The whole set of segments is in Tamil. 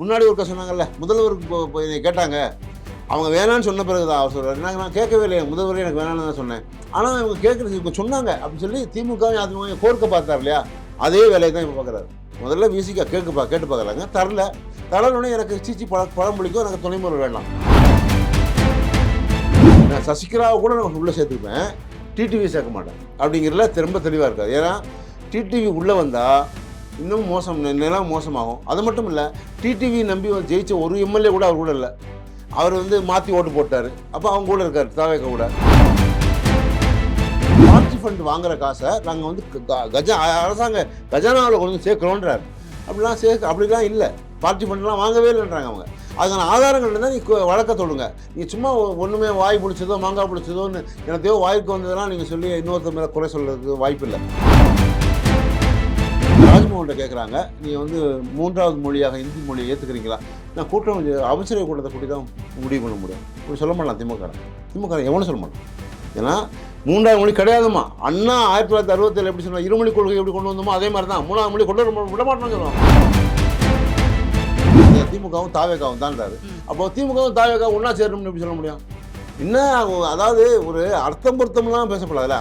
முன்னாடி ஒருக்க சொன்னாங்கல்ல, முதல்வருக்கு என்னை கேட்டாங்க. அவங்க வேணான்னு சொன்ன பிறகு தான் அவர் சொல்கிறார், நான் கேட்கவே இல்லையே, முதல்வரே எனக்கு வேணான்னு தான் சொன்னேன். ஆனால் இவங்க கேட்குறது இப்போ சொன்னாங்க அப்படின்னு சொல்லி திமுகவும் அதிமுகவும் கோர்க்க பார்த்தார் இல்லையா, அதே வேலையை தான் இப்போ பார்க்குறாரு. முதல்ல விசிகா கேட்டு பார்க்குறாங்க, தரலன்னு எனக்கு சீச்சி பழம் பிடிக்கும், எனக்கு துணை முதல்வர் வேண்டாம். நான் சசிகலாவை கூட நான் உள்ளே சேர்த்துப்பேன், டிடிவி சேர்க்க மாட்டேன் அப்படிங்கிறதுல ரொம்ப தெளிவாக இருக்காது. ஏன்னா டிடிவி உள்ளே வந்தால் இன்னும் நிலம் மோசமாகும். அது மட்டும் இல்லை, டிடிவி நம்பி ஜெயிச்ச ஒரு எம்எல்ஏ கூட அவர் கூட இல்லை. அவர் மாற்றி ஓட்டு போட்டார். அப்போ அவங்க கூட இருக்கார் தாவேக கூட. பார்ட்டி ஃபண்ட் வாங்குற காசை நாங்கள் அரசாங்க கஜானாவில் கொண்டு சேர்க்குறோன்றார். அப்படிலாம் இல்லை, பார்ட்டி ஃபண்ட்லாம் வாங்கவே இல்லைன்றாங்க அவங்க. அதுக்கான ஆதாரங்கள் இருந்தால் நீ வழக்க தொடுங்க. நீங்கள் சும்மா ஒன்றுமே வாய் பிடிச்சதோ மாங்காய் பிடிச்சதோன்னு எனத்தையோ வாய்க்கு வந்ததெல்லாம் நீங்கள் சொல்லி இன்னொருத்தர் மேலே குறை சொல்கிறதுக்கு வாய்ப்பு இல்லை. ராஜ்மோகன்கிட்ட கேட்குறாங்க, நீங்கள் மூன்றாவது மொழியாக ஹிந்தி மொழியை ஏற்றுக்கிறீங்களா? நான் கூட்டம் அமைச்சரவை கூட்டத்தை கூட்டி தான் முடிவு பண்ண முடியும். இப்படி சொல்ல மாட்டான் திமுக எவனும் சொல்ல மாட்டான். ஏன்னா மூன்றாவது மொழி கிடையாதுமா. அண்ணா 1967 எப்படி சொன்னால் இருமொழி கொள்கை எப்படி கொண்டு வந்தோமோ அதே மாதிரி தான் மூணாவது மொழி கொண்டு வர விட மாட்டோம்னு சொல்லுவாங்க. திமுகவும் தாவேகாவும் தான்றாரு. அப்போ திமுகவும் தாவேகாவும் ஒன்றா சேரணும்னு எப்படி சொல்ல முடியும்? என்ன அதாவது ஒரு அர்த்தம் பொருத்தம்லாம் பேசப்படாதுல்ல.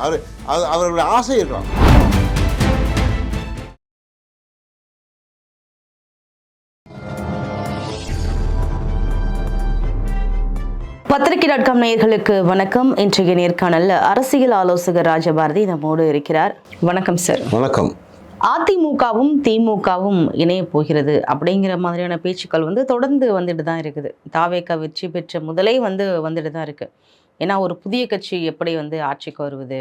அவர்களுடைய ஆசை இருக்கலாம். பத்திரிகை.com நேயர்களுக்கு வணக்கம். இன்றைய நேர்காணல்ல அரசியல் ஆலோசகர் ராஜபாரதி நம்மோடு இருக்கிறார். வணக்கம் சார். வணக்கம். அதிமுகவும் திமுகவும் இணைய போகிறது அப்படிங்கிற மாதிரியான பேச்சுக்கள் தொடர்ந்து வந்துட்டு தான் இருக்குது. தாவேகா வெற்றி பெற்ற முதலே வந்துட்டு தான் இருக்கு. ஏன்னா ஒரு புதிய கட்சி எப்படி ஆட்சிக்கு வருவது,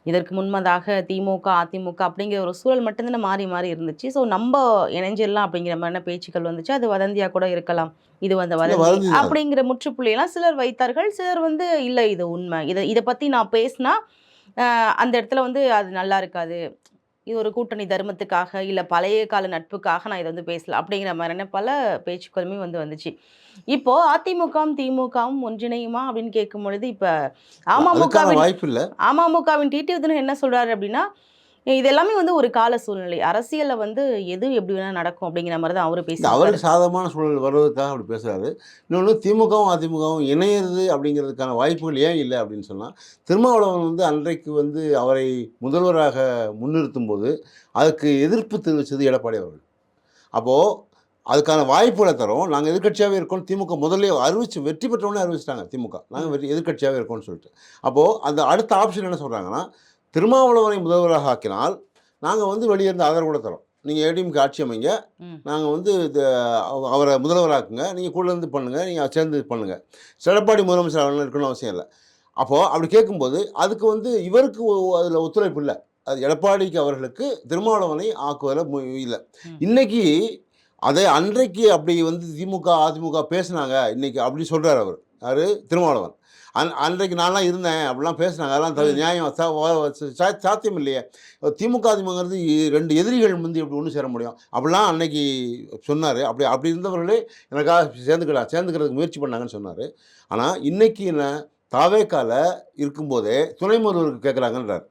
இதற்கு முன்பதாக திமுக அதிமுக அப்படிங்கிற ஒரு சூழல் மட்டும்தான் மாறி மாறி இருந்துச்சு. ஸோ நம்ம இணைஞ்சிடலாம் அப்படிங்கிற மாதிரியான பேச்சுக்கள் வந்துச்சு. அது வதந்தியா கூட இருக்கலாம். இது வதந்தி அப்படிங்கிற முற்றுப்புள்ளியெல்லாம் சிலர் வைத்தார்கள். சிலர் இல்லை இது உண்மை, இதை பற்றி நான் பேசினா அந்த இடத்துல அது நல்லா இருக்காது, இது ஒரு கூட்டணி தர்மத்துக்காக இல்லை பழைய கால நட்புக்காக நான் இதை பேசல அப்படிங்கிற மாதிரியான பல பேச்சுக்களுமே வந்துச்சு. இப்போ அதிமுகவும் திமுகவும் ஒன்றிணையுமா அப்படின்னு கேட்கும் பொழுது இப்ப அமமுகவின் டிடிவி தினகரன் என்ன சொல்றாரு அப்படின்னா, இது எல்லாமே ஒரு கால சூழ்நிலை, அரசியல்ல எது எப்படி வேணா நடக்கும் அப்படிங்கிற மாதிரி தான் அவரு பேசுறாரு. அவருக்கு சாதகமான சூழல் வருவதற்காக அப்படி பேசுறாரு. இன்னொன்று, திமுகவும் அதிமுகவும் இணையிறது அப்படிங்கிறதுக்கான வாய்ப்புகள் ஏன் இல்லை அப்படின்னு சொன்னால், திருமாவளவன் அன்றைக்கு அவரை முதல்வராக முன்னிறுத்தும் போது அதுக்கு எதிர்ப்பு தெரிவித்தது எடப்பாடி அவர்கள். அப்போது அதுக்கான வாய்ப்புகளை தரோம், நாங்கள் எதிர்கட்சியாகவே இருக்கோம். திமுக முதல்ல வெற்றி பெற்றவொன்னே அறிவிச்சிட்டாங்க திமுக, நாங்கள் எதிர்கட்சியாகவே இருக்கோம்னு சொல்லிட்டு. அப்போது அந்த அடுத்த ஆப்ஷன் என்ன சொல்கிறாங்கன்னா, திருமாவளவனை முதல்வராக ஆக்கினால் நாங்கள் வெளியே இருந்து ஆதரவு கூட தரோம், நீங்கள் ஏடிஎம்க்கு ஆட்சி அமைங்க, நாங்கள் அவரை முதல்வராக்குங்க, நீங்கள் கூட இருந்து பண்ணுங்கள், நீங்கள் சேர்ந்து பண்ணுங்கள், எடப்பாடி முதலமைச்சர் இருக்கணும்னு அவசியம் இல்லை. அப்போது அப்படி கேட்கும்போது அதுக்கு இவருக்கு அதில் ஒத்துழைப்பு இல்லை. அது எடப்பாடிக்கு அவர்களுக்கு திருமாவளவனை ஆக்குவதில் இல்லை. இன்றைக்கி அதை அன்றைக்கு அப்படி திமுக அதிமுக பேசுனாங்க இன்னைக்கு அப்படி சொல்கிறார் அவர். யார்? திருமாவளவன். அன்றைக்கு நான்லாம் இருந்தேன் அப்படிலாம் பேசுனாங்க, அதெல்லாம் நியாயம் சாத்தியம் இல்லையே. திமுக அதிமுகங்கிறது ரெண்டு எதிரிகள் எப்படி ஒன்று சேர முடியும் அப்படிலாம் அன்னைக்கு சொன்னார். அப்படி இருந்தவர்களே எனக்காக சேர்ந்துக்கிறதுக்கு முயற்சி பண்ணாங்கன்னு சொன்னார். ஆனால் இன்றைக்கி என்ன, தாவேக்கால இருக்கும்போதே துணை முதல்வருக்கு கேட்குறாங்கன்றார்.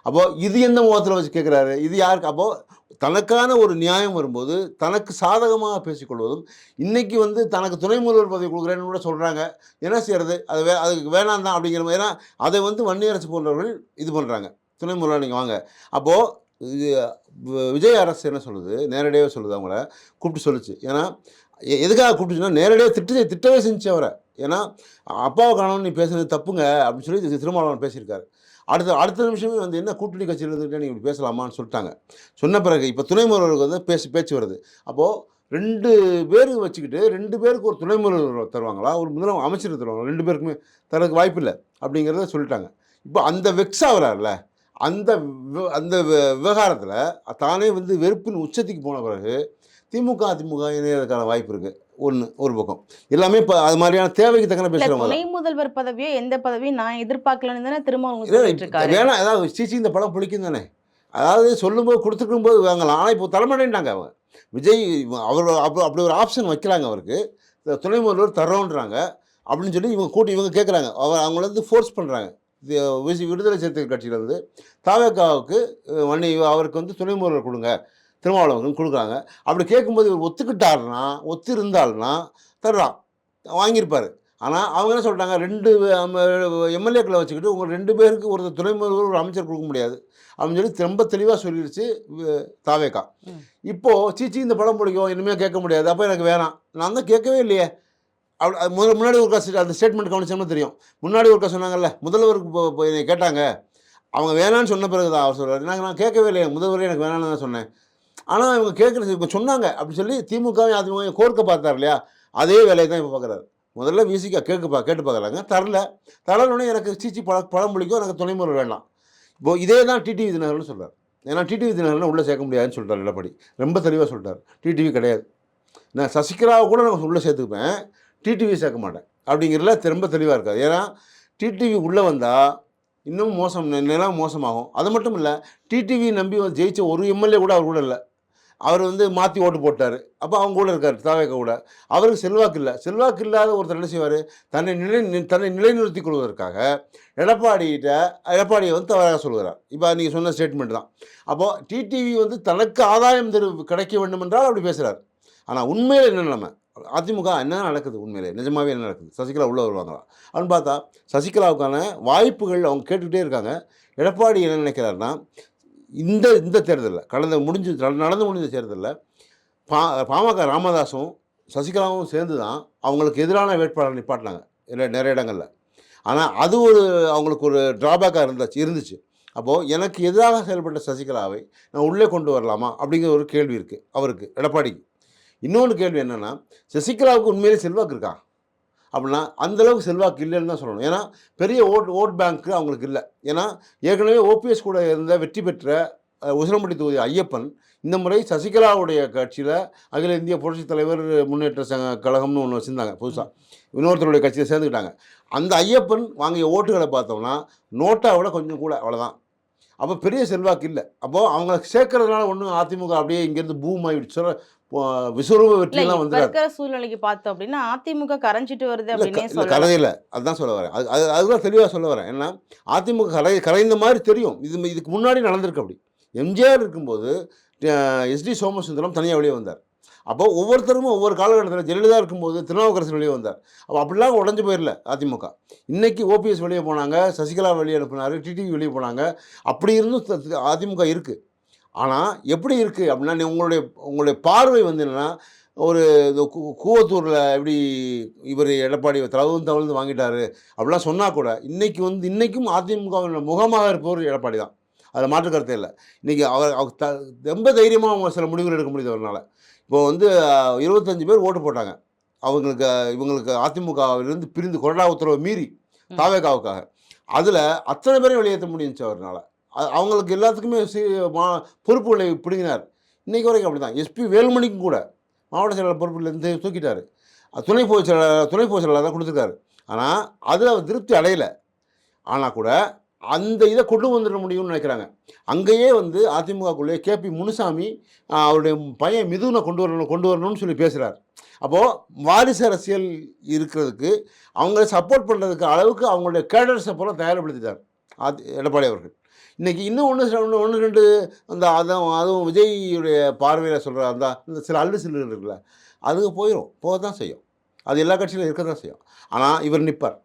அப்போது இது எந்த முகத்தில் வச்சு கேட்குறாரு? இது யாருக்கு? அப்போது தனக்கான ஒரு நியாயம் வரும்போது தனக்கு சாதகமாக பேசிக்கொள்வதும், இன்றைக்கி தனக்கு துணை முதல்வர் பதவி கொடுக்குறேன்னு கூட சொல்கிறாங்க. என்ன செய்கிறது? அதுக்கு வேணாம் தான் அப்படிங்கிற மாதிரி. ஏன்னா அதை வன்னியரசு போன்றவர்கள் இது பண்ணுறாங்க, துணை முதல்வர் நீங்கள் வாங்க. அப்போது விஜய் அரசு என்ன சொல்லுது, நேரடியாகவே சொல்லுது, அவங்கள கூப்பிட்டு சொல்லிச்சு. ஏன்னா எதுக்காக கூப்பிட்டுச்சுன்னா, நேரடியாக திட்டவே செஞ்சு அவரை. ஏன்னா அப்பாவை காணணும், நீ பேசுனது தப்புங்க அப்படின்னு சொல்லி திருமாவளவன் பேசியிருக்காரு. அடுத்த நிமிஷமே என்ன கூட்டணி கட்சியில் இருந்துகிட்டே நீங்கள் இப்படி பேசலாமான்னு சொல்லிட்டாங்க. சொன்ன பிறகு இப்போ துணை முதல்வருக்கு பேச்சு வருது. அப்போது 2 பேர் வச்சுக்கிட்டு 2 பேருக்கு ஒரு துணை முதல்வர் தருவாங்களா, ஒரு அமைச்சர் தருவாங்களா? 2 பேருக்குமே தரதுக்கு வாய்ப்பு இல்லை அப்படிங்கிறத சொல்லிட்டாங்க. இப்போ அந்த வெக்ஸ் ஆகிறார்ல, அந்த விவகாரத்தில் தானே வெறுப்பின் உச்சத்துக்கு போன பிறகு திமுக அதிமுக இணையறதுக்கான வாய்ப்பு இருக்குது. ஒரு பக்கம் எல்லாமே இப்போ அது மாதிரியான தேவைக்கு தக்கன பேசுகிறவங்க. துணை முதல்வர் பதவியோ எந்த பதவியும் நான் எதிர்பார்க்கலன்னு தானே திரும்ப வேணா, ஏதாவது சீச்சி இந்த படம் பிடிக்கும் தானே, அதாவது சொல்லும்போது கொடுத்துக்கும் போது வாங்கலாம். ஆனால் இப்போ தலைமறைண்டாங்க அவங்க. விஜய் அப்படி ஒரு ஆப்ஷன் வைக்கிறாங்க அவருக்கு, துணை முதல்வர் தர்றோன்றாங்க அப்படின்னு சொல்லி இவங்க கேட்குறாங்க. அவங்கள ஃபோர்ஸ் பண்ணுறாங்க. விடுதலை சிறுத்தைகள் கட்சியிலேருந்து தாவேகாவுக்கு அவருக்கு துணை முதல்வர் கொடுங்க, திருமாவளவன் கொடுக்குறாங்க. அப்படி கேட்கும்போது இவர் ஒத்துக்கிட்டாருன்னா, ஒத்து இருந்தாருன்னா தர்றான், வாங்கியிருப்பார். ஆனால் அவங்க என்ன சொல்லிட்டாங்க, 2 எம்எல்ஏக்களை வச்சுக்கிட்டு உங்கள் 2 பேருக்கு ஒருத்தர் துணை முதல்வர், ஒரு அமைச்சர் கொடுக்க முடியாது அப்படின்னு சொல்லி ரொம்ப தெளிவாக சொல்லிடுச்சு தாவேகா. இப்போது சீச்சி இந்த படம் பிடிக்கும், இனிமேல் கேட்க முடியாது, அப்போ எனக்கு வேணாம். நான் தான் கேட்கவே இல்லையே. முன்னாடி ஒருக்கா அந்த ஸ்டேட்மெண்ட் கவனிச்சோம்னா தெரியும். முன்னாடி ஒருக்கா சொன்னாங்கல்ல, முதல்வருக்கு இப்போ என்னை கேட்டாங்க, அவங்க வேணான்னு சொன்ன பிறகு தான் அவர் சொல்கிறார், நான் கேட்கவே இல்லையே, முதல்வரே எனக்கு வேணான்னு தான் சொன்னேன். ஆனால் இவங்க கேட்குறது இப்போ சொன்னாங்க அப்படின்னு சொல்லி திமுகவும் அதிமுகவும் கோர்க்க பார்த்தார் இல்லையா, அதே வேலையை தான் இப்போ பார்க்குறாரு. முதல்ல விசிகா கேட்டு பார்க்குறாங்க, தரலனே எனக்கு சீச்சி பழம் பிடிக்கும், எனக்கு துணை முதல்வர் வேண்டாம். இப்போது இதே தான் டிடிவி தினகரன் சொல்கிறார். ஏன்னா டிடிவி தினகரன் உள்ளே சேர்க்க முடியாதுன்னு சொல்லிட்டார் எடப்பாடி, ரொம்ப தெளிவாக சொல்லிட்டார். டிடிவி கிடையாது, நான் சசிகலாவை கூட நான் உள்ளே சேர்த்துக்குப்பேன், டிடிவி சேர்க்க மாட்டேன் அப்படிங்கிறதுல ரொம்ப தெளிவாக இருக்காது. ஏன்னா டிடிவி உள்ளே வந்தால் இன்னும் நிலம் மோசமாகும். அது மட்டும் இல்லை, டிடிவி நம்பி ஜெயிச்ச ஒரு எம்எல்ஏ கூட அவர் கூட இல்லை. அவர் மாற்றி ஓட்டு போட்டார். அப்போ அவங்க கூட இருக்கார் தாவேகா கூட. அவருக்கு செல்வாக்கு இல்லை. செல்வாக்கு இல்லாத ஒருத்தர் என்ன செய்வார், தன்னை நிலைநிறுத்திக் கொள்வதற்காக எடப்பாடியை தவறாக சொல்கிறார். இப்போ நீங்கள் சொன்ன ஸ்டேட்மெண்ட் தான். அப்போது டிடிவி தனக்கு ஆதாயம் கிடைக்க வேண்டும் என்றால் அப்படி பேசுகிறார். ஆனால் உண்மையில் என்ன நிலைமை, அதிமுக என்ன நடக்குது, உண்மையிலே நிஜமாகவே என்ன நடக்குது, சசிகலா உள்ளே வருவாங்களா அப்படின்னு பார்த்தா சசிகலாவுக்கான வாய்ப்புகள் அவங்க கேட்டுக்கிட்டே இருக்காங்க. எடப்பாடி என்ன நினைக்கிறாருன்னா, இந்த தேர்தலில் நடந்து முடிஞ்ச தேர்தலில் பாமக ராமதாஸும் சசிகலாவும் சேர்ந்து தான் அவங்களுக்கு எதிரான வேட்பாளர் நிப்பாட்டினாங்க நிறைய இடங்களில். ஆனால் அது அவங்களுக்கு ஒரு ட்ராபேக்காக இருந்துச்சு. அப்போது எனக்கு எதிராக செயல்பட்ட சசிகலாவை நான் உள்ளே கொண்டு வரலாமா அப்படிங்கிற ஒரு கேள்வி இருக்குது அவருக்கு, எடப்பாடிக்கு. இன்னொன்று கேள்வி என்னென்னா, சசிகலாவுக்கு உண்மையிலே செல்வாக்கு இருக்கா அப்படின்னா அந்தளவுக்கு செல்வாக்கு இல்லைன்னு தான் சொல்லணும். ஏன்னா பெரிய ஓட் பேங்க்கு அவங்களுக்கு இல்லை. ஏன்னா ஏற்கனவே ஓபிஎஸ் கூட இருந்த வெற்றி பெற்ற உசிலம்பட்டி தொகுதி ஐயப்பன் இந்த முறை சசிகலாவுடைய கட்சியில் அகில இந்திய புரட்சித் தலைவர் முன்னேற்ற கழகம்னு ஒன்று வச்சுருந்தாங்க, புதுசாக இன்னொருத்தருடைய கட்சியில் சேர்ந்துக்கிட்டாங்க. அந்த ஐயப்பன் வாங்கிய ஓட்டுகளை பார்த்தோம்னா நோட்டா விட கொஞ்சம் கூட, அவ்வளோதான். அப்போ பெரிய செல்வாக்கு இல்லை. அப்போது அவங்களை சேர்க்கறதுனால ஒன்றும் அதிமுக அப்படியே இங்கேருந்து பூம் ஆகிடுச்சு, விஸ்வரூப வெற்றியெல்லாம் இருக்கிற சூழ்நிலைக்கு பார்த்தோம் அப்படின்னா அதிமுக கரைஞ்சிட்டு வருது அப்படின்னு கரையில. அதுதான் சொல்ல வரேன், அதுதான் தெளிவாக சொல்ல வரேன். ஏன்னா அதிமுக கரைந்த மாதிரி தெரியும். இதுக்கு முன்னாடி நடந்திருக்கு. அப்படி எம்ஜிஆர் இருக்கும்போது எஸ்டி சோமசுந்தரம் தனியாக வெளியே வந்தார். அப்போ ஒவ்வொருத்தரும் ஒவ்வொரு காலகட்டத்தில், ஜெயலலிதா இருக்கும்போது திருநாவுக்கரசர் வெளியே வந்தார். அப்போ அப்படிலாம் உடஞ்சி போயிடல அதிமுக. இன்றைக்கி ஓபிஎஸ் வெளியே போனாங்க, சசிகலா வெளியே அனுப்பினார், டிடிவி வெளியே போனாங்க. அப்படி இருந்தும் அதிமுக இருக்குது. ஆனால் எப்படி இருக்குது அப்படின்னா, உங்களுடைய பார்வை என்னென்னா, ஒரு கூவத்தூரில் எப்படி இவர் எடப்பாடி தவழ்ந்து வாங்கிட்டார் அப்படிலாம் சொன்னால் கூட இன்றைக்கும் அதிமுகவின் முகமாக இருப்பவர் எடப்பாடி தான். அதில் மாற்று கருத்தே இல்லை. இன்றைக்கி அவர் ரொம்ப தைரியமாக அவங்க சில முடிவுகள் எடுக்க முடியுது அவரால். இப்போது 25 பேர் ஓட்டு போட்டாங்க இவங்களுக்கு அதிமுகவிலிருந்து பிரிந்து கொறடா உத்தரவை மீறி தாவேகாவுக்காக. அதில் அத்தனை பேரையும் வெளியேற்ற முடிஞ்சிச்சு அவரால். அவங்களுக்கு எல்லாத்துக்குமே பொறுப்புகளை பிடுங்கினார். இன்றைக்கி வரைக்கும் அப்படி தான். எஸ்பி வேலுமணிக்கும் கூட மாவட்ட செயலாளர் பொறுப்புலேருந்து தூக்கிட்டார். துணை பொதுச் செயலாளர் தான் கொடுத்துருக்காரு. ஆனால் அதில் அவர் திருப்தி அடையலை. ஆனால் கூட அந்த இதை கொண்டு வந்துட முடியும்னு நினைக்கிறாங்க. அங்கேயே அதிமுகக்குள்ளே கேபி முனுசாமி அவருடைய பையன் மிதுனை கொண்டு வரணும்னு சொல்லி பேசுகிறார். அப்போது வாரிசு அரசியல் இருக்கிறதுக்கு அவங்கள சப்போர்ட் பண்ணுறதுக்கு அளவுக்கு அவங்களுடைய கேடர்ஸை போல தயார்படுத்திட்டார் எடப்பாடி அவர்கள். இன்றைக்கி இன்னும் ஒன்று ரெண்டு அதுவும் விஜய்யுடைய பார்வையில் சொல்கிற அந்த சில சில்லுகள் இருக்குல்ல, அதுக்கு போக தான் செய்யும். அது எல்லா கட்சியிலும் இருக்க தான் செய்யும். ஆனால் இவர் நிற்பார்.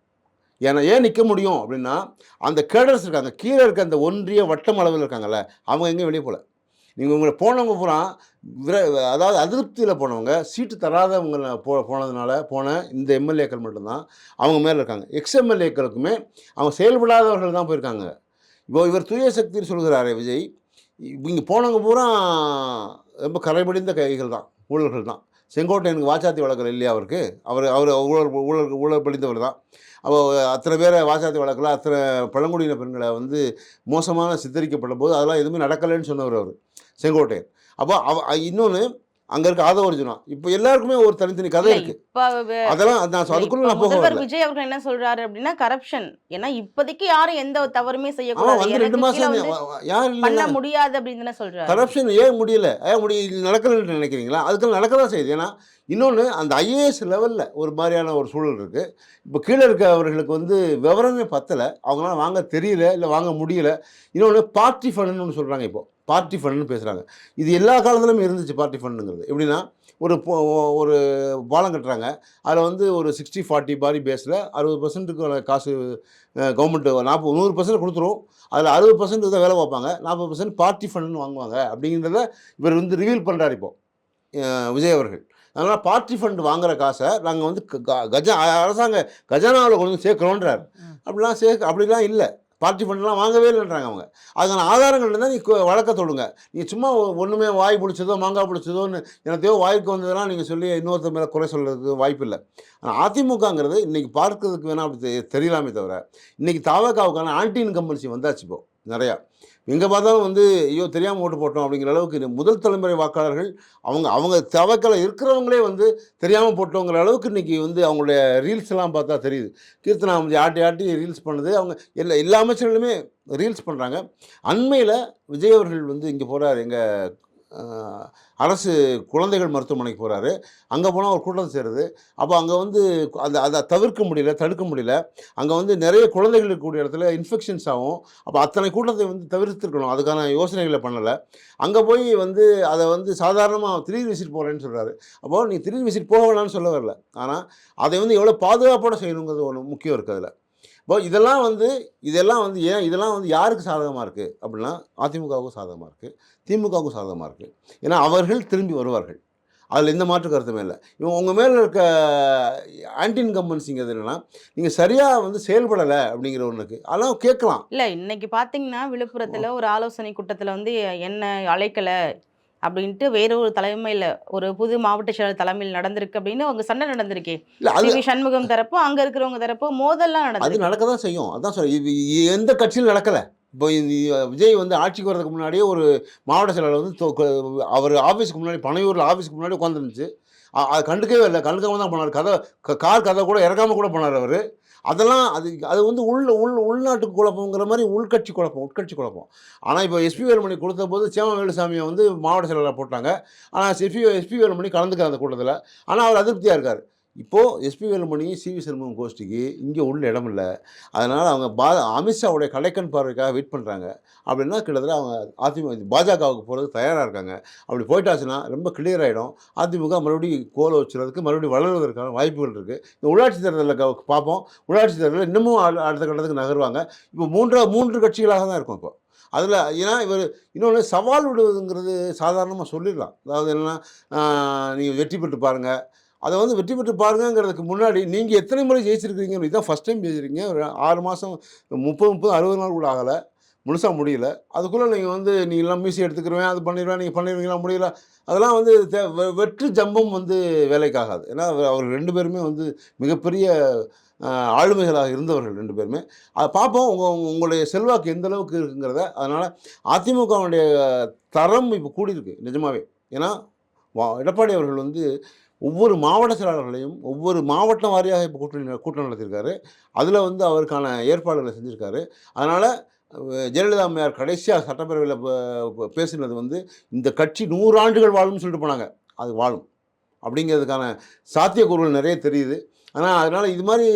ஏன் நிற்க முடியும் அப்படின்னா, அந்த கேடர்ஸ் இருக்காங்க, கீழே இருக்க அந்த ஒன்றிய வட்டம் அளவில் இருக்காங்கல்ல, அவங்க எங்கேயும் வெளியே போகல. நீங்கள் உங்களை போனவங்க பூரா அதாவது அதிருப்தியில் போனவங்க, சீட்டு தராதவங்க போன இந்த எம்எல்ஏக்கள் மட்டும்தான் அவங்க மேலே இருக்காங்க. எக்ஸ்எம்எல்ஏக்களுக்குமே அவங்க செயல்படாதவர்கள் தான் போயிருக்காங்க. இவர் தூய சக்தின்னு சொல்கிறாரே விஜய், இங்கே போனவங்க பூரா ரொம்ப கரைபடிந்த கைகள் தான், ஊழல்கள் தான். செங்கோட்டையனுக்கு வாச்சாத்தி வழக்கல் இல்லையா அவருக்கு, அவர் ஊழல் படித்தவர் தான். அப்போ அத்தனை பேரை வாச்சாத்தி வழக்கில் அத்தனை பழங்குடியின பெண்களை மோசமான சித்தரிக்கப்பட்ட போது அதெல்லாம் எதுவுமே நடக்கலைன்னு சொன்னவர் அவர் செங்கோட்டையன். அப்போ இன்னொன்று அங்கே இருக்க ஆதவர்ஜுனா, இப்போ எல்லாருக்குமே ஒரு தனித்தனி கதை இருக்கு. அதெல்லாம் அதுக்குள்ள நான் போக வரல. விஜய் அவர்கள் என்ன சொல்றாரு அப்படின்னா கரப்ஷன். ஏன்னா இப்போதைக்கு யாரும் எந்த தவறுமே செய்யக்கூடாது, 2 மாசம் பண்ண முடியாது அப்படின்னு சொல்றாரு. கரப்ஷன் ஏன் முடியல, நடக்கலன்னு நினைக்கிறீங்களா? அதுக்கு நடக்க தான் செய்யுது. ஏன்னா இன்னொன்று அந்த ஐஏஎஸ் லெவலில் ஒரு மாதிரியான ஒரு சூழல் இருக்குது. இப்போ கீழே இருக்கவர்களுக்கு விவரமே பத்தலை, அவங்களால வாங்க தெரியல, இல்லை வாங்க முடியல. இன்னொன்று பார்ட்டி ஃபண்டுன்னு ஒன்று சொல்கிறாங்க. இப்போ பார்ட்டி ஃபண்டுன்னு பேசுகிறாங்க. இது எல்லா காலத்துலையும் இருந்துச்சு பார்ட்டி ஃபண்டுங்கிறது. எப்படின்னா ஒரு ஒரு பாலம் கட்டுறாங்க. அதில் வந்து ஒரு 60-40 பாரி பேஸில் 60%க்கு காசு கவர்மெண்ட்டு 100% கொடுத்துரும். அதில் 60% தான் வேலை பார்ப்பாங்க. 40% பார்ட்டி ஃபண்டுன்னு வாங்குவாங்க அப்படிங்கிறத இவர் வந்து ரிவீல் பண்ணுறாரு இப்போ விஜய் அவர்கள். அதனால் பார்ட்டி ஃபண்ட் வாங்குற காசை நாங்கள் வந்து அரசாங்க கஜானாவில் கொண்டு வந்து சேர்க்குறோன்றார். அப்படிலாம் இல்லை. பார்ட்டி ஃபண்ட்லாம் வாங்கவே இல்லைன்றாங்க அவங்க. அதுக்கான ஆதாரங்கள் இருந்தால் நீ வழக்க தொடுங்க. நீ சும்மா ஒன்றுமே வாய் பிடிச்சதோ மாங்காய் பிடிச்சதோன்னு எனத்தையோ வாய்க்கு வந்ததெல்லாம் நீங்கள் சொல்லி இன்னொருத்தர் மேலே குறை சொல்கிறதுக்கு வாய்ப்பு இல்லை. ஆனால் அதிமுகங்கிறது இன்றைக்கி பார்க்கறதுக்கு வேணால் அப்படி தெரியலாமே தவிர இன்றைக்கி தாவகாவுக்கான ஆன்டி இன்கம்பன்சி வந்தாச்சு இப்போ நிறையா. எங்கே பார்த்தாலும் வந்து ஐயோ தெரியாமல் ஓட்டு போட்டோம் அப்படிங்கிற அளவுக்கு முதல் தலைமுறை வாக்காளர்கள் அவங்க தவக்கலை இருக்கிறவங்களே வந்து தெரியாமல் போட்டோங்கிற அளவுக்கு இன்றைக்கி வந்து அவங்களுடைய ரீல்ஸ் எல்லாம் பார்த்தா தெரியுது. கீர்த்தனா வந்து ஆட்டி ஆட்டி ரீல்ஸ் பண்ணுது. அவங்க எல்லா அமைச்சர்களுமே ரீல்ஸ் பண்ணுறாங்க. அண்மையில் விஜய் அவர்கள் வந்து இங்கே போகிறார், எங்கள் அரசு குழந்தைகள் மருத்துவமனைக்கு போகிறாரு. அங்கே போனால் ஒரு கூட்டம் சேருது. அப்போ அங்கே வந்து அதை தவிர்க்க முடியல, தடுக்க முடியல. அங்கே வந்து நிறைய குழந்தைகள் இருக்கக்கூடிய இடத்துல இன்ஃபெக்ஷன்ஸ் ஆகும். அப்போ அத்தனை கூட்டத்தை வந்து தவிர்த்துருக்கணும். அதுக்கான யோசனைகளை பண்ணலை. அங்கே போய் வந்து அதை வந்து சாதாரணமாக 3 விசிட் போகிறேன்னு சொல்கிறாரு. அப்போது நீ 3 விசிட் போக வேணாம்னு சொல்ல வரல. ஆனால் அதை வந்து எவ்வளோ பாதுகாப்போடு செய்யணுங்கிறது ஒன்று முக்கியம் இருக்குது அதில். இப்போ இதெல்லாம் வந்து ஏன் இதெல்லாம் வந்து யாருக்கு சாதகமாக இருக்குது அப்படின்னா அதிமுகவுக்கும் சாதகமாக இருக்குது, திமுகவுக்கும் சாதகமாக இருக்குது. ஏன்னா அவர்கள் திரும்பி வருவார்கள். அதில் எந்த மாற்று கருத்துமே இல்லை. இவங்க உங்கள் மேலே இருக்க ஆன்டி இன்கம்பன்சிங்கிறது என்னென்னா நீங்கள் சரியாக வந்து செயல்படலை அப்படிங்கிற ஒன்று இருக்குது. அதெல்லாம் கேட்கலாம். இல்லை, இன்னைக்கு பார்த்தீங்கன்னா விழுப்புரத்தில் ஒரு ஆலோசனை கூட்டத்தில் வந்து என்ன அழைக்கலை அப்படின்ட்டு வேற ஒரு தலைமையில் ஒரு புது மாவட்ட செயலர் தலைமையில் நடந்திருக்கு அப்படின்னு அவங்க சண்டை நடந்திருக்கே. இல்லை அது சி.வி. சண்முகம் தரப்பு அங்கே இருக்கிறவங்க தரப்பு மோதல்லாம் அது நடந்திருக்கு. நடக்க தான் செய்யும். அதான் சொல்ல இது எந்த கட்சியில் நடக்கலை. இப்போ விஜய் வந்து ஆட்சிக்கு வரதுக்கு முன்னாடியே ஒரு மாவட்ட செயலாளர் வந்து அவர் ஆஃபீஸுக்கு முன்னாடி பனையூரில் ஆஃபீஸுக்கு முன்னாடி உட்காந்துருந்துச்சு. அது கண்டுக்கவே இல்லை. கண்டுக்காம தான் போனார். கார் கதை கூட இறக்காமல் கூட போனார் அவர். அதெல்லாம் அது வந்து உள்நாட்டு குழப்பங்கிற மாதிரி உட்கட்சி குழப்பம். ஆனால் இப்போ எஸ்பி வேலுமணி கொடுத்தபோது சேம வேலுசாமியை வந்து மாவட்ட செயலாளராக போட்டாங்க. ஆனால் எஸ்பி வேலுமணி கலந்துக்காத அந்த கூட்டத்தில். ஆனால் அவர் அதிருப்தியாக இருக்கார். இப்போது எஸ்பி வேலுமணி சி.வி. சண்முகம் கோஷ்டிக்கு இங்கே உள்ள இடம் இல்லை. அதனால் அவங்க அமித்ஷாவுடைய கலைக்கண் பார்வைக்காக வெயிட் பண்ணுறாங்க. அப்படின்னா கிட்டத்தட்ட அவங்க பாஜகவுக்கு போகிறதுக்கு தயாராக இருக்காங்க. அப்படி போயிட்டாச்சுன்னா ரொம்ப கிளியர் ஆகிடும். அதிமுக மறுபடியும் கோலை வச்சுறதுக்கு மறுபடியும் வளர்வதற்கான வாய்ப்புகள் இருக்குது. இந்த உள்ளாட்சி தேர்தலில் பார்ப்போம். உள்ளாட்சி தேர்தலில் இன்னமும் அடுத்த கட்டத்துக்கு நகருவாங்க. இப்போ 3 கட்சிகளாக தான் இருக்கும் இப்போ. அதில் ஏன்னா இவர் இன்னொன்று சவால் விடுவதுங்கிறது சாதாரணமாக சொல்லிடலாம். அதாவது என்னென்னா நீங்கள் வெற்றி பெற்று பாருங்கள். அதை வந்து வெற்றி பெற்று பாருங்கிறதுக்கு முன்னாடி நீங்கள் எத்தனை முறை ஜெயிச்சிருக்கிறீங்க, இதுதான் ஃபஸ்ட் டைம் ஜெயிச்சிருக்கீங்க. ஒரு 6 மாதம் 30 60 நாள் கூட ஆகலை, முழுசாக முடியல. அதுக்குள்ளே நீங்கள் வந்து நீங்கள்லாம் மியூசி எடுத்துக்கிருவேன், அது பண்ணிடுவேன், நீங்கள் பண்ணிடுவீங்களா முடியல. அதெல்லாம் வந்து வெற்று ஜம்பம் வந்து வேலைக்காகாது. ஏன்னா அவர் 2 பேருமே வந்து மிகப்பெரிய ஆளுமைகளாக இருந்தவர்கள் 2 பேருமே. அதை பார்ப்போம் உங்களுடைய செல்வாக்கு எந்த அளவுக்கு இருக்குங்கிறத. அதனால் அதிமுகவுடைய தரம் இப்போ கூடியிருக்கு நிஜமாகவே. ஏன்னா எடப்பாடி அவர்கள் வந்து ஒவ்வொரு மாவட்ட செயலாளர்களையும் ஒவ்வொரு மாவட்டம் வாரியாக இப்போ கூட்டம் நடத்தியிருக்காரு. அதில் வந்து அவருக்கான ஏற்பாடுகளை செஞ்சுருக்காரு. அதனால் ஜெயலலிதா அம்மையார் கடைசியாக சட்டப்பேரவையில் பேசினது வந்து இந்த கட்சி 100 ஆண்டுகள் வாழும்னு சொல்லிட்டு போனாங்க. அது வாழும் அப்படிங்கிறதுக்கான சாத்தியக்கூறுகள் நிறைய தெரியுது. ஆனால் அதனால் இது மாதிரி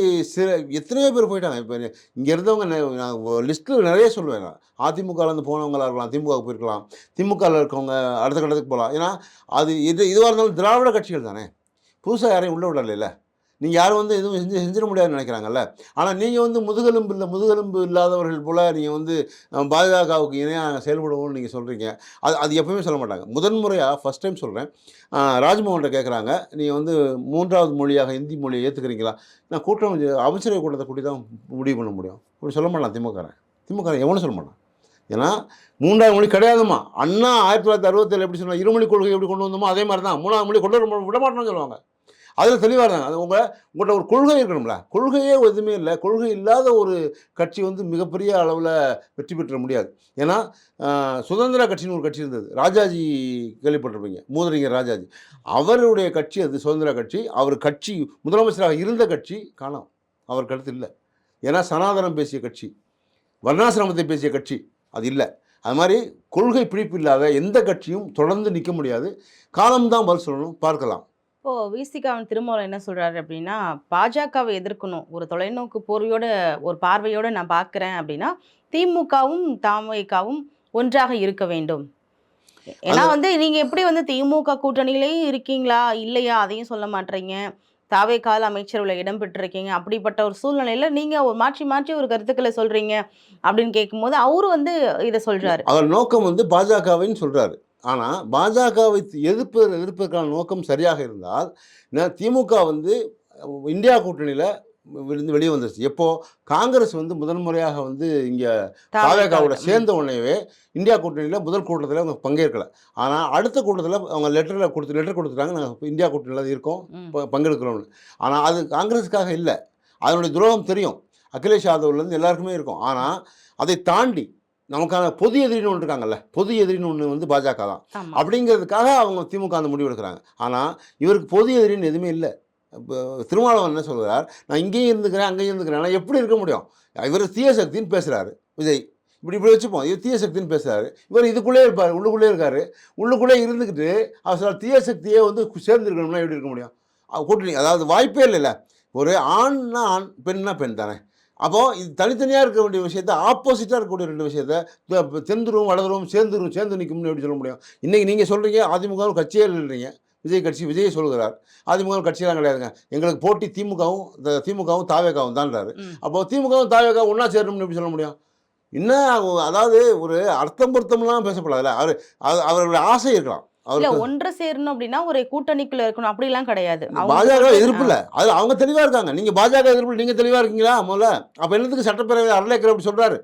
எத்தனையோ பேர் போயிட்டாங்க. இப்போ இங்கே இருந்தவங்க நான் லிஸ்ட்டில் நிறைய சொல்லுவேன். நான் அதிமுகலேருந்து போனவங்களாக இருக்கலாம், திமுகவுக்கு போயிருக்கலாம், திமுகவில் இருக்கவங்க அடுத்த கட்டத்துக்கு போகலாம். ஏன்னா அது இதுவாக இருந்தாலும் திராவிட கட்சிகள் தானே, புதுசாக யாரையும் உள்ளே விடலைல்ல. நீங்கள் யாரும் வந்து எதுவும் செஞ்சிட முடியாதுன்னு நினைக்கிறாங்கல்ல. ஆனால் நீங்கள் வந்து முதுகெலும்பு இல்லாதவர்கள் போல் நீங்கள் வந்து பாஜகவுக்கு இணையாக செயல்படுவோம்னு நீங்கள் சொல்கிறீங்க. அது எப்பவுமே சொல்ல மாட்டாங்க. முதன்முறையாக ஃபஸ்ட் டைம் சொல்கிறேன். ராஜ்மோகன்கிட்ட கேட்குறாங்க, நீங்கள் வந்து 3வது மொழியாக ஹிந்தி மொழியை ஏற்றுக்கிறீங்களா? நான் அமைச்சரவை கூட்டத்தை கூட்டி தான் முடிவு பண்ண முடியும். அப்படி சொல்ல மாட்டான் திமுககாரன் எவனும் சொல்ல மாட்டான். ஏன்னா 3வது மொழி கிடையாதுமா. அண்ணா 1967 எப்படி சொன்னால் இருமொழி கொள்கை எப்படி கொண்டு வந்தோமோ அதே மாதிரி தான் 3வது மொழி கொண்டு வர விட மாட்டோம்னு சொல்லுவாங்க. அதில் தெளிவாக இருந்தாங்க. அது உங்கள்கிட்ட ஒரு கொள்கை இருக்கணும்ல. கொள்கையே எதுவுமே இல்லை. கொள்கை இல்லாத ஒரு கட்சி வந்து மிகப்பெரிய அளவில் வெற்றி பெற்ற முடியாது. ஏன்னா சுதந்திர கட்சின்னு ஒரு கட்சி இருந்தது. ராஜாஜி கேள்விப்பட்டிருப்பீங்க, மூதறிஞர் ராஜாஜி. அவருடைய கட்சி அது சுதந்திர கட்சி. அவர் கட்சி முதலமைச்சராக இருந்த கட்சி காணோம். அவர் கருத்து இல்லை. ஏன்னா சனாதனம் பேசிய கட்சி, வர்ணாசிரமத்தை பேசிய கட்சி அது இல்லை. அது மாதிரி கொள்கை பிடிப்பு இல்லாத எந்த கட்சியும் தொடர்ந்து நிற்க முடியாது. காலம்தான் பதில் சொல்லணும், பார்க்கலாம். இப்போது விசிகாவின் திருமாவளவன் என்ன சொல்கிறாரு அப்படின்னா, பாஜகவை எதிர்க்கணும், ஒரு தொலைநோக்கு ஒரு பார்வையோடு நான் பார்க்குறேன் அப்படின்னா திமுகவும் தாமரைக்காவும் ஒன்றாக இருக்க வேண்டும் ஏன்னா வந்து நீங்க எப்படி வந்து திமுக கூட்டணியிலேயும் இருக்கீங்களா இல்லையா அதையும் சொல்ல மாட்டீங்க. தாவேக்கால அமைச்சரவையில இடம் பெற்றிருக்கீங்க. அப்படிப்பட்ட ஒரு சூழ்நிலையில நீங்க ஒரு மாற்றி மாற்றி ஒரு கருத்துக்கள சொல்றீங்க அப்படின்னு கேட்கும்போது, அவரு வந்து இத சொல்றாரு. அவர் நோக்கம் வந்து பாஜகவின்னு சொல்றாரு. ஆனா, பாஜகவை எதிர்ப்பதற்கான நோக்கம் சரியாக இருந்தால், திமுக வந்து இந்தியா கூட்டணியில விழுந்து வெளிய வந்துருச்சு. எப்போ? காங்கிரஸ் வந்து முதல் முறையாக வந்து இங்க தாவேகாவோட தாவேக்காவுல. சேர்ந்த உடனேயே இந்தியா கூட்டணியில முதல் கூட்டத்தில அவங்க பங்கேற்கல. ஆனா, அடுத்த கூட்டத்தில அவங்க லெட்டர் குடுத்துட்டாங்க. நாங்க இந்தியா கூட்டணியில தான் இருக்கோம். ம். பங்கெடுக்கிறோம்னு. ஆனா, அது காங்கிரஸுக்காக இல்ல. அதனுடைய துரோகம் தெரியும். அகிலேஷ் யாதவ்லேருந்து எல்லாருக்குமே இருக்கும். ஆனா, அதை தாண்டி நமக்கான பொது எதிரின்னு ஒண்ணு இருக்காங்கல்ல. பொது எதிரின்னு ஒண்ணு வந்து பாஜக தான். ஆமா. அப்படிங்கிறதுக்காக அவங்க திமுக அந்த முடிவு எடுக்குறாங்க. ஆனா, இவருக்கு பொது எதிரின்னு எதுவுமே இல்ல. இப்ப திருமாவளவன் என்ன சொல்றார், நான் இங்கேயும் இருந்துக்கிறேன், அங்கேயும் இருந்துக்கிறேன். ஆனா எப்படி இருக்க முடியும்? இவரு தீய சக்தின்னு பேசுறாரு, விஜய். இப்படி இப்படி வச்சுப்போம். இவர் தீய சக்தின்னு பேசுறாரு. இவர் இதுக்குள்ளேயே இருப்பாரு. உள்ளுக்குள்ளேயே இருக்காரு. உள்ளுக்குள்ளே இருந்துக்கிட்டு, அவர் சில தீய சக்தியே வந்து சேர்ந்து இருக்கணும்னா எப்படி இருக்க முடியும்? கூட்டணி அதாவது வாய்ப்பே இல்லைல்ல. ஒரு ஆண்னா ஆண், பெண்னா பெண் தானே. அப்போ இது தனித்தனியா இருக்க வேண்டிய விஷயத்த, ஆப்போசிட்டா இருக்கக்கூடிய 2 விஷயத்த தென் துருவம், வட துருவம் சேர்ந்து நிக்கும்னு எப்படி சொல்ல முடியும்? இன்னைக்கு நீங்க சொல்றீங்க அதிமுக கட்சியே இல்லைன்றீங்க. விஜய் சொல்லுகிறார். அதிமுக கட்சிலாம் கிடையாதுங்க. எங்களுக்கு போட்டி திமுகவும் தாவேகாவும் தான்றாரு. ம். அப்போ திமுகவும் தாவேகாவும் ஒண்ணா சேரணும்னு எப்படி சொல்ல முடியும்? என்ன அதாவது ஒரு அர்த்தம் பொருத்தம்லாம் பேசக்கூடாதுல்ல. அவருடைய ஆசை இருக்கலாம். இல்ல அவருக்கு ஒன்று சேரணும் அப்படின்னா ஒரு கூட்டணிக்குள்ள இருக்கணும். அப்படிலாம் கிடையாது. அவங்க பாஜக சொல்றது எதிர்ப்பு இல்ல. அது அவங்க தெளிவா இருக்காங்க. நீங்க பாஜக எதிர்ப்புல நீங்க தெளிவா இருக்கீங்களா முதல்ல? அப்ப என்னத்துக்கு சட்டப்பேரவையில அறநிலையத்துறை அப்படி சொல்றாரு?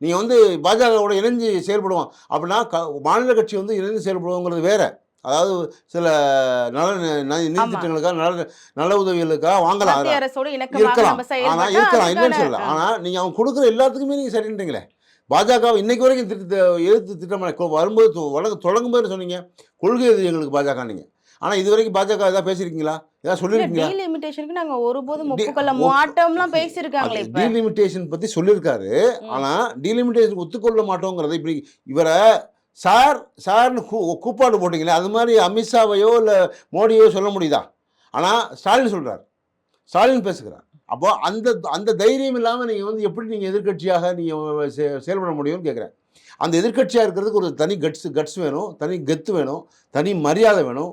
நீங்க வந்து பாஜகவோட இணைஞ்சு செயல்படுவோம். அப்படின்னா மாநில கட்சி வந்து இணைந்து செயல்படுவோங்கிறது வேற. அதாவது சில நல நிதி ஆமா. திட்டங்களுக்காக நல உதவிகளுக்காக வாங்கலாம். மத்திய அதெல்லாம் அரசோட இணக்கமாக இருக்கலாம். நம்ம ஆனா செயல்பட்டா இருக்கலாம். அதுக்கான இல்லன்னு சொல்லல. ஆனா நீங்க அவங்க குடுக்குற எல்லாத்துக்குமே நீங்க சரின்றீங்களே. பாஜகவை இன்னைக்கு வரைக்கும் எதிர்த்து வரும்போது தொடங்கும்போது சொன்னீங்க. கொள்கை எதிரி எங்களுக்கு பாஜகன்னீங்க. ஆனா இதுவரைக்கும் பாஜக ஏதாவது பேசியிருக்கீங்களா? ஏதாவது இல்ல சொல்லியிருக்கீங்களா? டீலிமிட்டேஷனுக்கு நாங்க ஒருபோதும் டி ஒப்புக்கொள்ள ஒப் மாட்டோம்லாம் அது பேசியிருக்காங்களே இப்ப. டீலிமிட்டேஷன் பத்தி சொல்லியிருக்காரு. ம். ஆனா, டீலிமிட்டேஷன் ஒத்துக்கொள்ள மாட்டோங்கிறத இப்படி இவர சார்ன்னு கூப்பாடு போட்டீங்களே, அது மாரி அமித்ஷாவையோ, இல்ல மோடியோ சொல்ல முடியுதா? ஆனா, ஸ்டாலின் சொல்றார். ஸ்டாலின் பேசுகிறார். அப்போ அந்த அந்த தைரியம் இல்லாம நீங்க வந்து எப்படி நீங்க எதிர்க்கட்சியாக நீங்க செயல்பட முடியும்னு கேட்கிறேன். அந்த எதிர்க்கட்சியா இருக்கிறதுக்கு ஒரு தனி கட்ஸ் வேணும். தனி கெத்து வேணும். தனி மரியாதை வேணும்.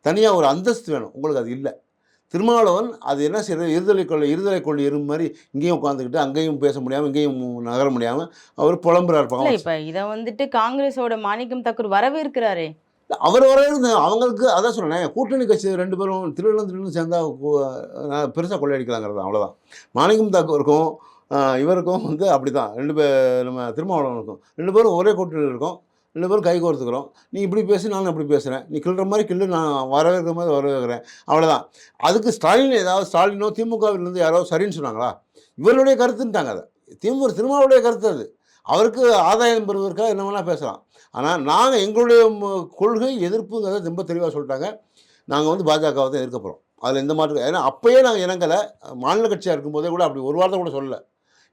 தனியா ஒரு அந்தஸ்து வேணும். உங்களுக்கு அது இல்ல. திருமாவளவன் அது என்ன செய்றது, இருதலை கொள்ளை எறும்பு மாரி இங்கேயும் உட்காந்துக்கிட்டு, அங்கேயும் பேச முடியாம, இங்கேயும் நகர முடியாம அவர் புலம்புறார் இல்ல பாவம். இப்ப இத வந்துட்டு காங்கிரஸோட மாணிக்கம் தாக்கூர் வரவேற்கிறாரே. அவர் வரவேற்கிறது அவங்களுக்கு அதான் சொன்னேனே, கூட்டணி கட்சி 2 பேரும் திருடனும் சேர்ந்தா பெருசா கொள்ளையடிக்கலாங்கிறது தான் அவ்வளோதான். மாணிக்கம் தாக்கூருக்கும் இவருக்கும் வந்து அப்படிதான். 2 நம்ம திருமாவளவனுக்கும் 2 பேரும் ஒரே கூட்டணியில இருக்கோம். 2 பேரும் கைகோர்த்துக்கிறோம். நீ இப்படி பேசு, நானும் அப்படி பேசுறேன். நீ கிள்ளுற மாரி கிள்ளு, நான் வரவேற்கிற மாரி வரவேற்கிறேன். அவ்வளோதான். அதுக்கு ஸ்டாலினோ, திமுகவிலிருந்து யாரோ சரின்னு சொன்னாங்களா? இவருடைய கருத்துன்ட்டாங்க அத. திருமாவளவுடைய கருத்து அது. அவருக்கு ஆதாயம் பெறுவதற்காக என்ன வேணா பேசலாம். ஆனா, நாங்க எங்களுடைய கொள்கை எதிர்ப்புங்கிறத ரொம்ப தெளிவா சொல்லிட்டாங்க. நாங்க வந்து பாஜகவ தான் எதிர்க்க போறோம். அதில எந்த மாற்று ஏன்னா அப்பயே நாங்க இணங்கல. மாநில கட்சியா இருக்கும்போதே கூட அப்படி ஒரு வார்த்தை கூட சொல்லல.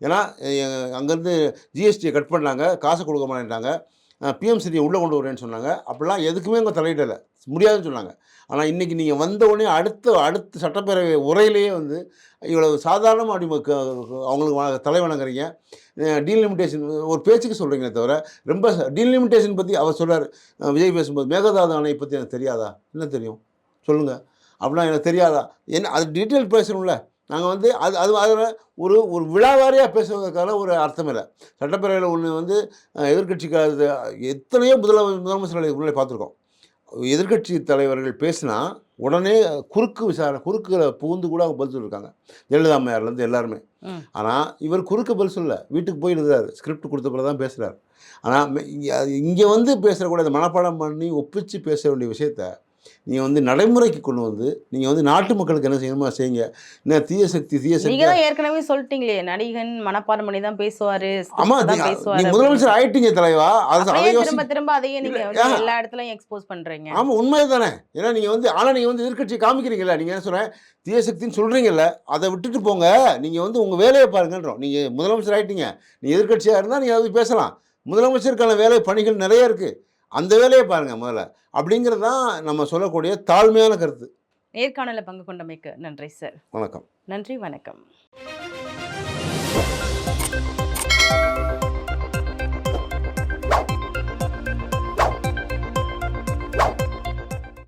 ஏன்னா, எ அங்கேருந்து ஜிஎஸ்டிய கட் பண்ணாங்க. காசு கொடுக்க மாட்டேன்ட்டாங்க. பிஎம்சிடிய உள்ள கொண்டு வரேன்னு சொன்னாங்க. அப்படிலாம் எதுக்குமே அவங்க தலையிடல. முடியாதுன்னு சொன்னாங்க. ஆனா, இன்னைக்கு நீங்க வந்த உடனே அடுத்த சட்டப்பேரவை உரையிலேயே வந்து இவ்வளவு சாதாரணமா அப்படி அவங்களுக்கு தலை வணங்குறீங்க. டீலிமிட்டேஷன் ஒரு பேச்சுக்கு சொல்றீங்களே தவிர, ரொம்ப டீலிமிட்டேஷன் பத்தி அவர் சொல்றாரு. விஜய் பேசும்போது, மேகதாது அணை பத்தி எனக்கு தெரியாதா? என்ன தெரியும்? சொல்லுங்க. அப்படின்னா எனக்கு தெரியாதா? என்ன அது டீட்டெயில் பேசணும்ல. நாங்க வந்து அது அது அதில ஒரு ஒரு விழாவாரியா பேசுவதற்கான ஒரு அர்த்தம் இல்ல. சட்டப்பேரவையில ஒண்ணு வந்து எதிர்க்கட்சிக்காரது எத்தனையோ முதலமைச்சர்களை முன்னாடி பார்த்துருக்கோம். எதிர்க்கட்சி தலைவர்கள் பேசினா, உடனே குறுக்குல புகுந்து கூட அவங்க பதில் சொல்லியிருக்காங்க. ஜெயலலிதா அம்மையார்லேருந்து எல்லாருமே. ம். ஆனா, இவர் குறுக்க பதில் சொல்லல. வீட்டுக்கு போய் எழுதுறாரு. ஸ்கிரிப்ட் குடுத்த பிறகு தான் பேசுறாரு. ஆனா, இங்க வந்து பேசக்கூடாது மனப்பாடம் பண்ணி ஒப்பிச்சு பேச வேண்டிய விஷயத்த, நீங்க வந்து நடைமுறைக்கு கொண்டு வந்து, நீங்க வந்து நாட்டு மக்களுக்கு என்ன செய்யணுமோ அத செய்யுங்க. என்ன தீய நீங்க சக்தியா தான் ஏற்கனவே சொல்லிட்டீங்களே, நடிகன் மனப்பாடம் பண்ணி தான் பேசுவாரு, ஆமா. ஸ்கிரிப்ட் தான் நீங்க பேசுவாரு முதலமைச்சர் அப்படின்ட்டு. ஆயிட்டீங்க தலைவா. அப்புறம் அத ஏன் திரும்ப யோசிங்க. திரும்ப அதையே இல்ல நீங்க வந்து எல்லா இடத்துலயும் எக்ஸ்போஸ் பண்றீங்க? ஆமா உண்மை தானே. ஏன்னா நீங்க வந்து நீங்க வந்து எதிர்க்கட்சிய காமிக்கிறீங்கல்ல. நீங்க என்ன சொல்றேன், தீய சக்தின்னு சொல்றீங்கல்ல. அத விட்டுட்டு போங்க. நீங்க வந்து உங்க வேலைய பாருங்கன்றோம். நீங்க முதலமைச்சர் ஆயிட்டீங்க. நீங்க எதிர்க்கட்சியா இருந்தா நீங்க அத பேசலாம். முதலமைச்சருக்கான வேலை பணிகள் நெறைய இருக்கு. அந்த வேலைய பாருங்க முதல்ல. அப்படிங்கிறது தான் நம்ம சொல்லக்கூடிய தாழ்மையான கருத்து. நேர்காணல்ல பங்கு கொண்டமைக்கு நன்றி சார். வணக்கம். நன்றி, வணக்கம்.